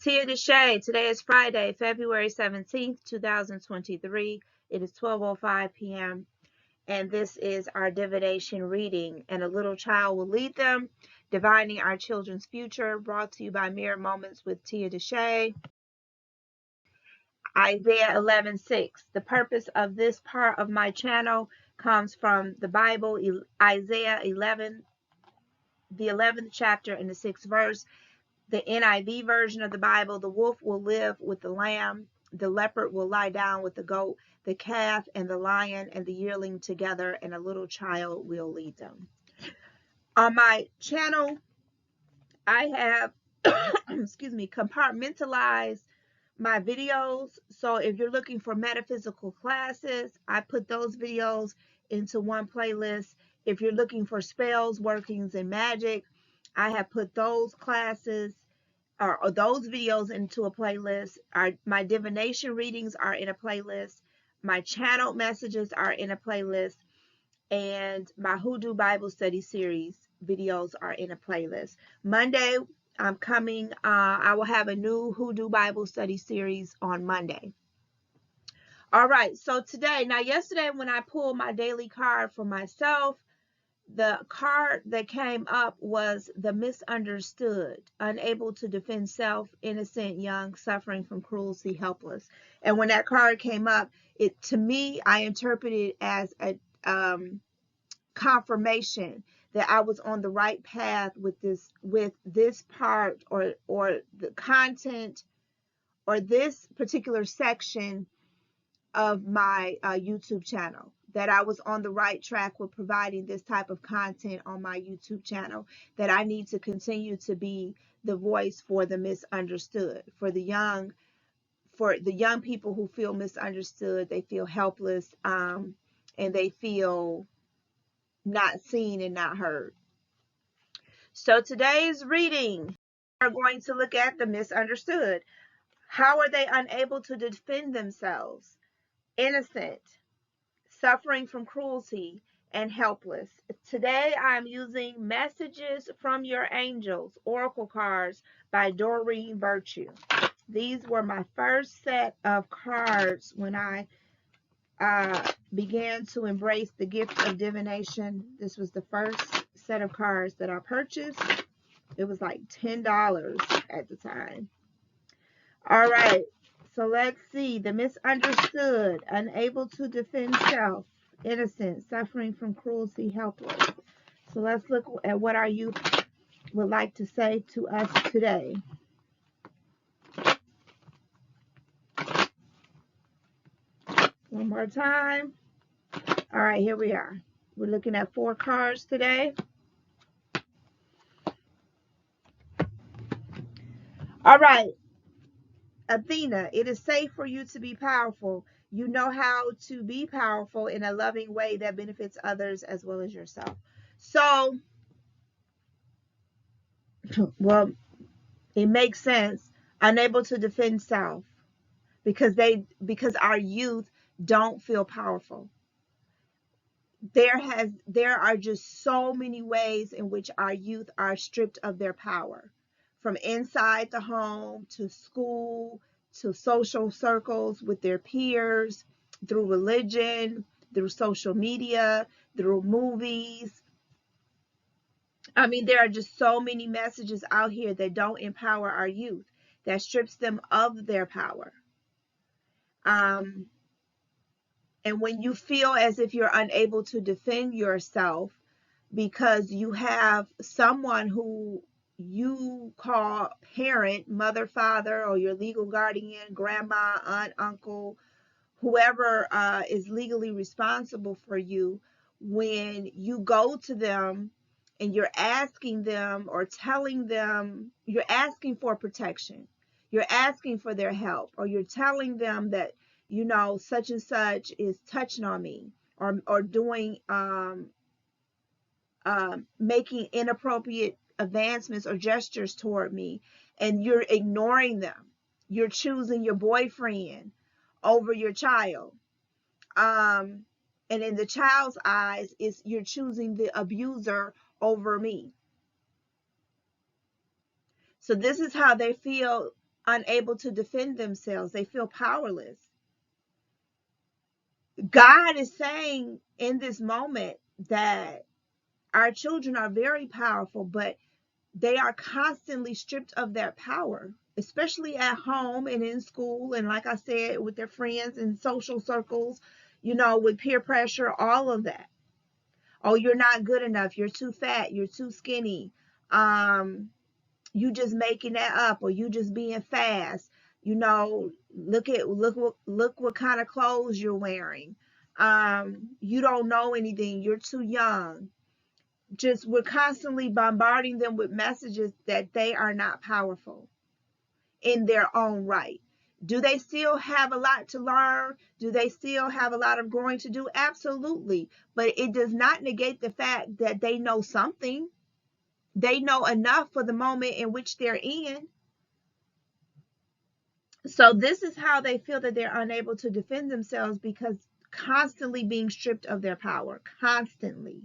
Tia Deshay. Today is Friday, February 17th, 2023. It is 12:05 p.m. and this is our divination reading. And a little child will lead them, divining our children's future. Brought to you by Mirror Moments with Tia Deshay. Isaiah 11:6. The purpose of this part of my channel comes from the Bible, Isaiah 11, the 11th chapter and the 6th verse. The NIV version of the Bible: the wolf will live with the lamb, the leopard will lie down with the goat, the calf and the lion and the yearling together, and a little child will lead them. On my channel, I have, compartmentalized my videos. So if you're looking for metaphysical classes, I put those videos into one playlist. If you're looking for spells, workings, and magic, I have put those classes or those videos into a playlist. My divination readings are in a playlist. My channel messages are in a playlist. And my Hoodoo Bible Study Series videos are in a playlist. Monday, I'm coming. I will have a new Hoodoo Bible Study Series on Monday. All right. So today, now yesterday when I pulled my daily card for myself, the card that came up was the misunderstood, unable to defend self, innocent, young, suffering from cruelty, helpless. And when that card came up, to me, I interpreted it as a confirmation that I was on the right path with this part or the content or this particular section of my YouTube channel, that I was on the right track with providing this type of content on my YouTube channel, that I need to continue to be the voice for the misunderstood, for the young people who feel misunderstood. They feel helpless, and they feel not seen and not heard. So today's reading, we're going to look at the misunderstood. How are they unable to defend themselves? Innocent, suffering from cruelty, and helpless. Today I'm using Messages from Your Angels, Oracle cards by Doreen Virtue. These were my first set of cards when I began to embrace the gift of divination. This was the first set of cards that I purchased. It was like $10 at the time. All right. So let's see. The misunderstood, unable to defend self, innocent, suffering from cruelty, helpless. So let's look at what our youth would like to say to us today. One more time. All right, here we are. We're looking at 4 cards today. All right. Athena, it is safe for you to be powerful. You know how to be powerful in a loving way that benefits others as well as yourself. So, well, it makes sense. Unable to defend self because our youth don't feel powerful. There are just so many ways in which our youth are stripped of their power, from inside the home to school to social circles with their peers, through religion, through social media, through movies. I mean, there are just so many messages out here that don't empower our youth, that strips them of their power. And when you feel as if you're unable to defend yourself because you have someone who you call parent, mother, father, or your legal guardian, grandma, aunt, uncle, whoever is legally responsible for you, when you go to them and you're asking them or telling them, you're asking for protection, you're asking for their help, or you're telling them that, you know, such and such is touching on me, or doing making inappropriate advancements or gestures toward me, and you're ignoring them. You're choosing your boyfriend over your child. And in the child's eyes, you're choosing the abuser over me. So this is how they feel unable to defend themselves. They feel powerless. God is saying in this moment that our children are very powerful, but they are constantly stripped of their power, especially at home and in school. And like I said, with their friends and social circles, with peer pressure, all of that. Oh, you're not good enough. You're too fat. You're too skinny. You just making that up, or you just being fast. Look what kind of clothes you're wearing. You don't know anything. You're too young. Just we're constantly bombarding them with messages that they are not powerful in their own right. Do they still have a lot to learn? Do they still have a lot of growing to do? Absolutely. But it does not negate the fact that they know something. They know enough for the moment in which they're in. So this is how they feel that they're unable to defend themselves, because constantly being stripped of their power, constantly.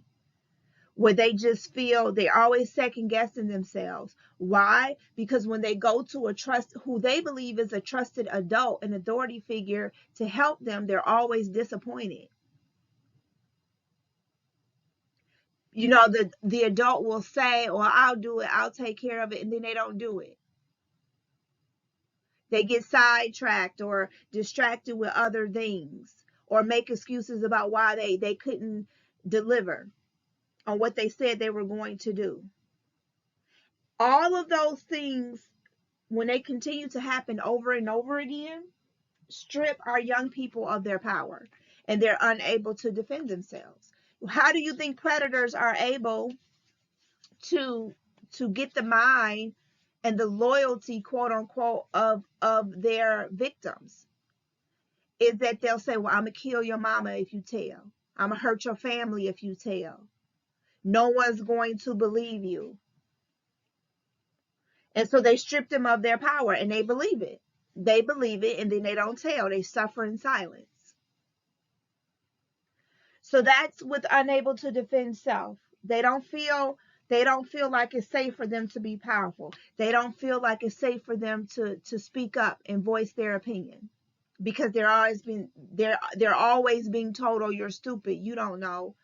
Where they just feel they're always second guessing themselves. Why? Because when they go to who they believe is a trusted adult, an authority figure to help them, they're always disappointed. The adult will say, "Or I'll do it, I'll take care of it," and then they don't do it. They get sidetracked or distracted with other things, or make excuses about why they couldn't deliver on what they said they were going to do. All of those things, when they continue to happen over and over again, strip our young people of their power, and they're unable to defend themselves. How do you think predators are able to get the mind and the loyalty, quote unquote, of their victims? Is that they'll say, "Well, I'm gonna kill your mama if you tell. I'm gonna hurt your family if you tell. No one's going to believe you." And so they strip them of their power, and they believe it. They believe it, and then they don't tell. They suffer in silence. So that's with unable to defend self. They don't feel like it's safe for them to be powerful. They don't feel like it's safe for them to speak up and voice their opinion, because they're always being told, "Oh, you're stupid. You don't know.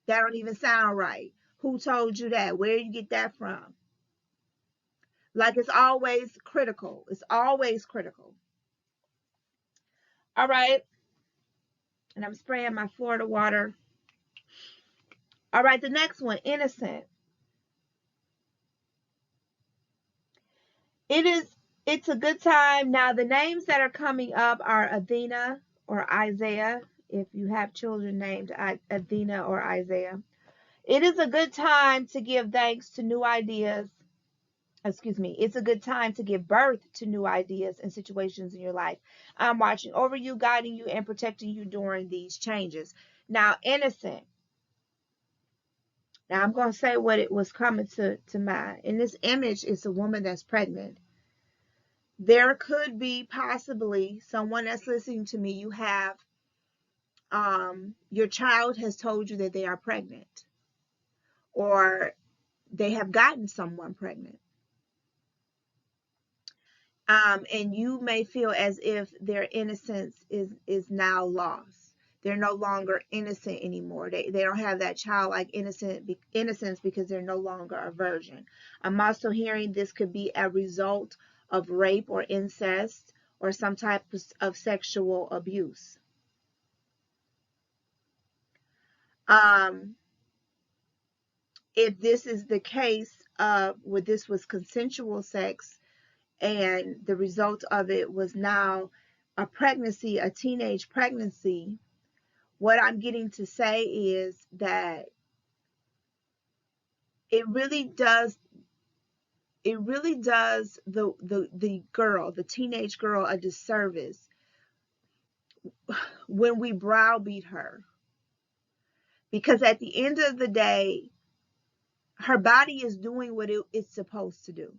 That don't even sound right. Who told you that? Where did you get that from?" Like, it's always critical. It's always critical. All right. And I'm spraying my Florida water. All right, the next one, innocent. It's a good time. Now, the names that are coming up are Athena or Isaiah, if you have children named Athena or Isaiah. It is a good time to give thanks to new ideas. Excuse me. It's a good time to give birth to new ideas and situations in your life. I'm watching over you, guiding you, and protecting you during these changes. Now, innocent. Now, I'm going to say what it was coming to mind. In this image, it's a woman that's pregnant. There could be possibly someone that's listening to me. You have, your child has told you that they are pregnant, or they have gotten someone pregnant. And you may feel as if their innocence is now lost. They're no longer innocent anymore. They don't have that childlike innocence, because they're no longer a virgin. I'm also hearing this could be a result of rape or incest, or some type of sexual abuse. If this is the case, where this was consensual sex, and the result of it was now a pregnancy, a teenage pregnancy, what I'm getting to say is that it really does the girl, the teenage girl, a disservice when we browbeat her, because at the end of the day, her body is doing what it's supposed to do.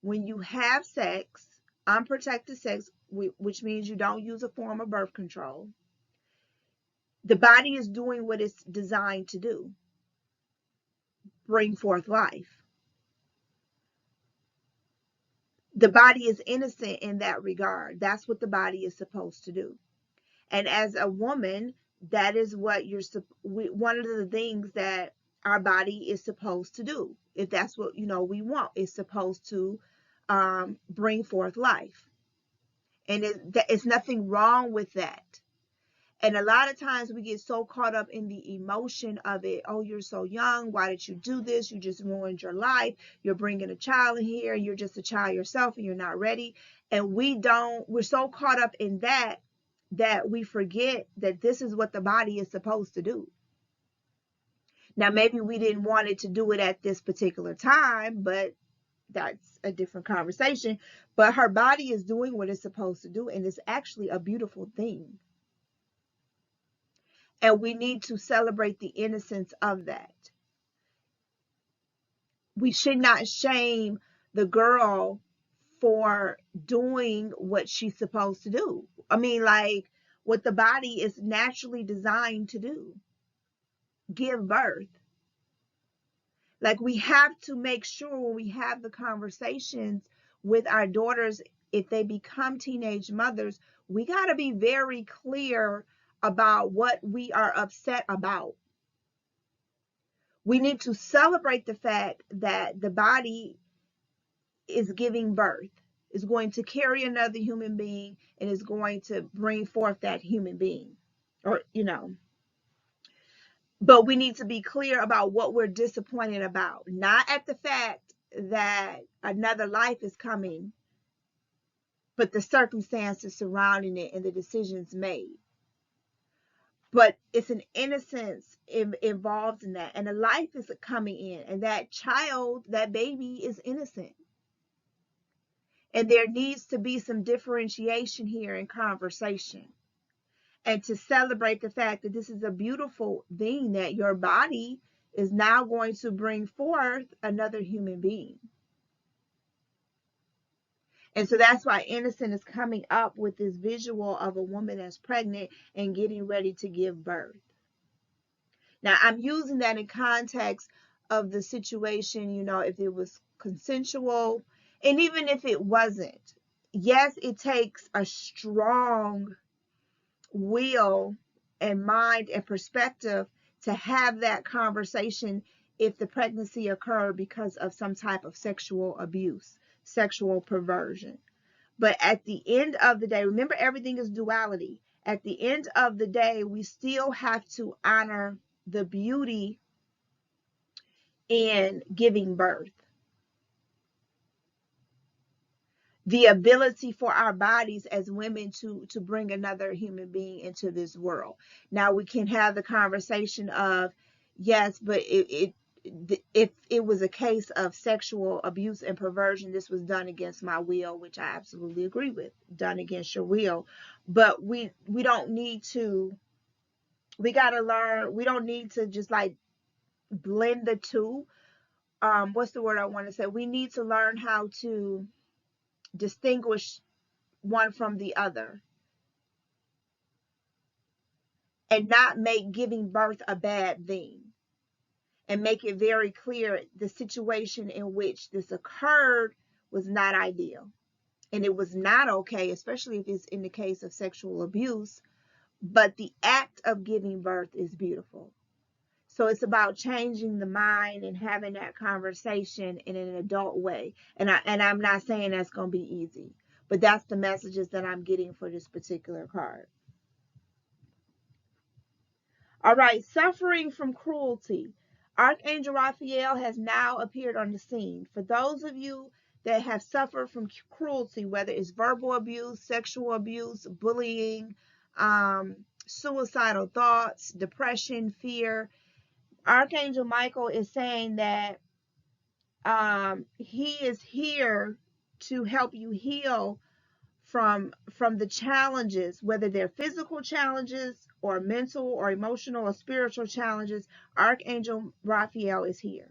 When you have sex, unprotected sex, which means you don't use a form of birth control, the body is doing what it's designed to do: bring forth life. The body is innocent in that regard. That's what the body is supposed to do. And as a woman, that is what one of the things that our body is supposed to do. If that's what, we want, it's supposed to bring forth life. And it's nothing wrong with that. And a lot of times we get so caught up in the emotion of it. Oh, you're so young. Why did you do this? You just ruined your life. You're bringing a child in here. You're just a child yourself and you're not ready. And we're so caught up in that we forget that this is what the body is supposed to do. Now, maybe we didn't want it to do it at this particular time, but that's a different conversation. But her body is doing what it's supposed to do. And it's actually a beautiful thing. And we need to celebrate the innocence of that. We should not shame the girl for doing what she's supposed to do. I mean, like what the body is naturally designed to do, give birth. Like we have to make sure when we have the conversations with our daughters, if they become teenage mothers, we got to be very clear about what we are upset about. We need to celebrate the fact that the body is giving birth, is going to carry another human being, and is going to bring forth that human being. But we need to be clear about what we're disappointed about, not at the fact that another life is coming, but the circumstances surrounding it and the decisions made. But it's an innocence involved in that, and a life is coming in, and that child, that baby is innocent. And there needs to be some differentiation here in conversation, and to celebrate the fact that this is a beautiful thing, that your body is now going to bring forth another human being. And so that's why Innocent is coming up with this visual of a woman that's pregnant and getting ready to give birth. Now, I'm using that in context of the situation, if it was consensual, and even if it wasn't. Yes, it takes a strong will and mind and perspective to have that conversation if the pregnancy occurred because of some type of sexual abuse, sexual perversion. But at the end of the day, remember, everything is duality. At the end of the day, we still have to honor the beauty in giving birth. The ability for our bodies as women to bring another human being into this world. Now we can have the conversation of, yes, but if it was a case of sexual abuse and perversion, this was done against my will, which I absolutely agree with, done against your will. But we don't need to, we got to learn, we don't need to just like blend the two. What's the word I want to say? We need to learn how to distinguish one from the other, and not make giving birth a bad thing, and make it very clear the situation in which this occurred was not ideal, and it was not okay, especially if it's in the case of sexual abuse. But the act of giving birth is beautiful. So it's about changing the mind and having that conversation in an adult way. And I'm not saying that's going to be easy, but that's the messages that I'm getting for this particular card. All right, suffering from cruelty. Archangel Raphael has now appeared on the scene. For those of you that have suffered from cruelty, whether it's verbal abuse, sexual abuse, bullying, suicidal thoughts, depression, fear, Archangel Michael is saying that he is here to help you heal from the challenges, whether they're physical challenges or mental or emotional or spiritual challenges. Archangel Raphael is here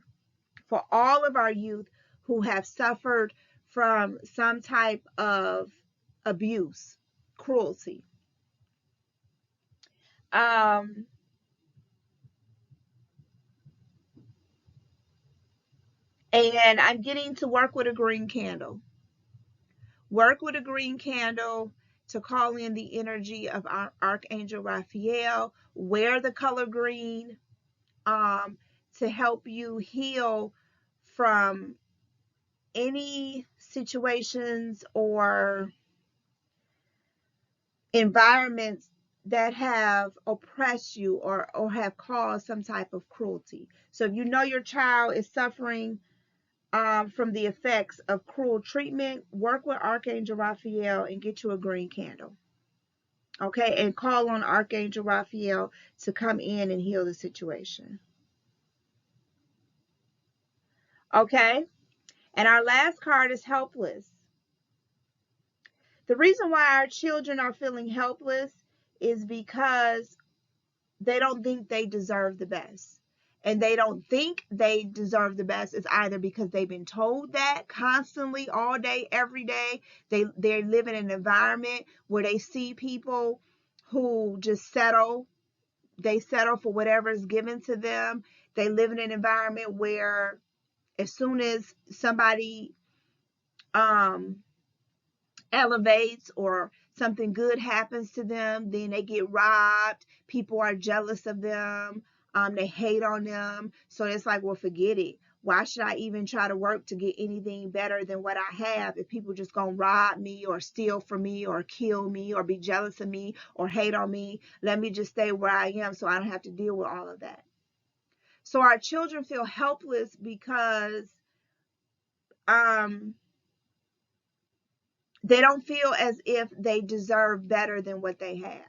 for all of our youth who have suffered from some type of abuse, cruelty. And I'm getting to work with a green candle. Work with a green candle to call in the energy of our Archangel Raphael. Wear the color green to help you heal from any situations or environments that have oppressed you or have caused some type of cruelty. So if you know your child is suffering from the effects of cruel treatment, work with Archangel Raphael and get you a green candle. Okay, and call on Archangel Raphael to come in and heal the situation. Okay, and our last card is helpless. The reason why our children are feeling helpless is because they don't think they deserve the best. And they don't think they deserve the best is either because they've been told that constantly all day, every day. They live in an environment where they see people who just settle. They settle for whatever is given to them. They live in an environment where as soon as somebody um elevates or something good happens to them, then they get robbed. People are jealous of them. They hate on them. So it's like, well, forget it. Why should I even try to work to get anything better than what I have if people just gonna rob me or steal from me or kill me or be jealous of me or hate on me? Let me just stay where I am so I don't have to deal with all of that. So our children feel helpless because um they don't feel as if they deserve better than what they have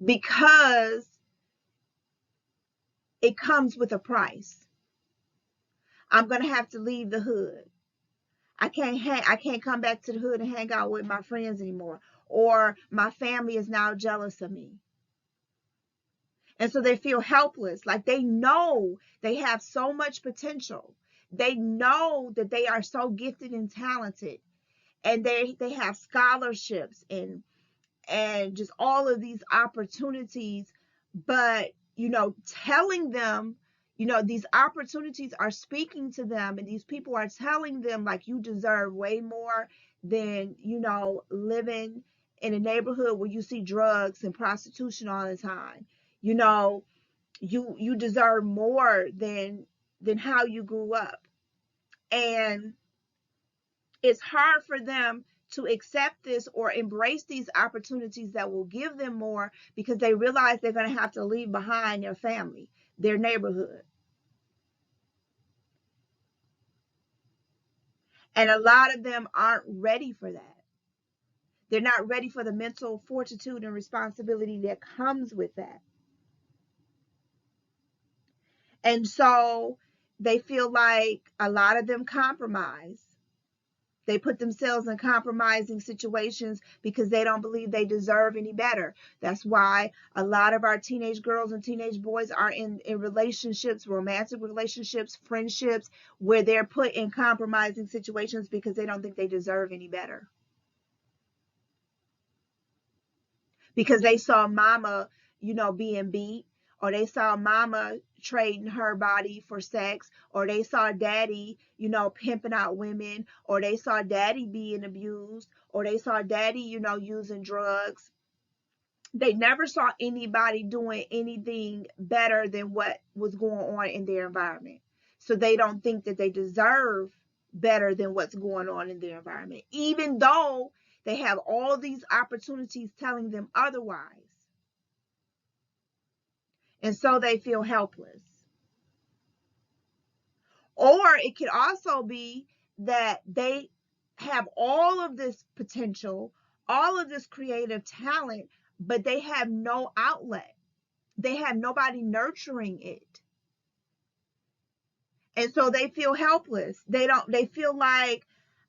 because it comes with a price. I'm going to have to leave the hood. I can't come back to the hood and hang out with my friends anymore, or my family is now jealous of me. And so they feel helpless, like they know they have so much potential. They know that they are so gifted and talented, and they have scholarships and just all of these opportunities, but telling them, these opportunities are speaking to them, and these people are telling them like, you deserve way more than living in a neighborhood where you see drugs and prostitution all the time. You deserve more than how you grew up. And it's hard for them to accept this or embrace these opportunities that will give them more because they realize they're going to have to leave behind their family, their neighborhood. And a lot of them aren't ready for that. They're not ready for the mental fortitude and responsibility that comes with that. And so they feel like a lot of them compromise. They put themselves in compromising situations because they don't believe they deserve any better. That's why a lot of our teenage girls and teenage boys are in relationships, romantic relationships, friendships, where they're put in compromising situations because they don't think they deserve any better. Because they saw mama, being beat, or they saw mama trading her body for sex, or they saw daddy, pimping out women, or they saw daddy being abused, or they saw daddy, using drugs. They never saw anybody doing anything better than what was going on in their environment. So they don't think that they deserve better than what's going on in their environment, even though they have all these opportunities telling them otherwise. And so they feel helpless. Or it could also be that they have all of this potential, all of this creative talent, but they have no outlet. They have nobody nurturing it. And so they feel helpless. They feel like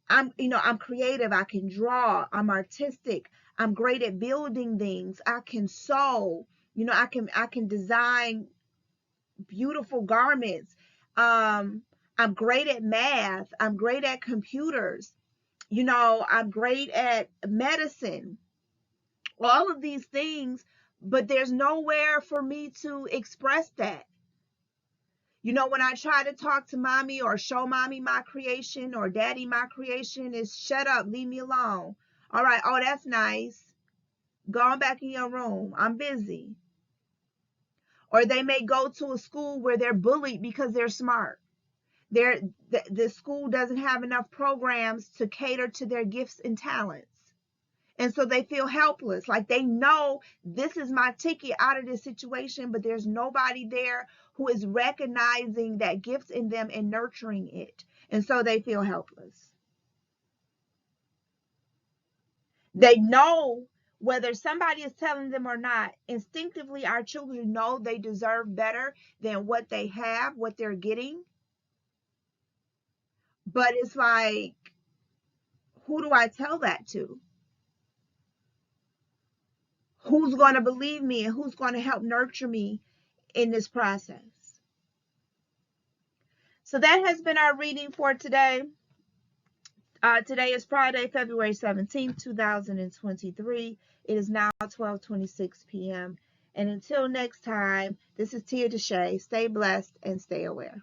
I'm creative, I can draw, I'm artistic, I'm great at building things, I can sew, I can design beautiful garments. I'm great at math. I'm great at computers. I'm great at medicine. All of these things, but there's nowhere for me to express that. You know, when I try to talk to mommy or show mommy my creation or daddy my creation, is shut up, leave me alone. All right, oh, that's nice. Go on back in your room. I'm busy. Or they may go to a school where they're bullied because they're smart. The school doesn't have enough programs to cater to their gifts and talents. And so they feel helpless, like they know this is my ticket out of this situation, but there's nobody there who is recognizing that gift in them and nurturing it. And so they feel helpless. They know, whether somebody is telling them or not, instinctively our children know they deserve better than what they have, what they're getting. But it's like, who do I tell that to? Who's going to believe me and who's going to help nurture me in this process? So that has been our reading for today. Today is Friday, February 17th, 2023. It is now 12:26 p.m. And until next time, this is Tia Deshay. Stay blessed and stay aware.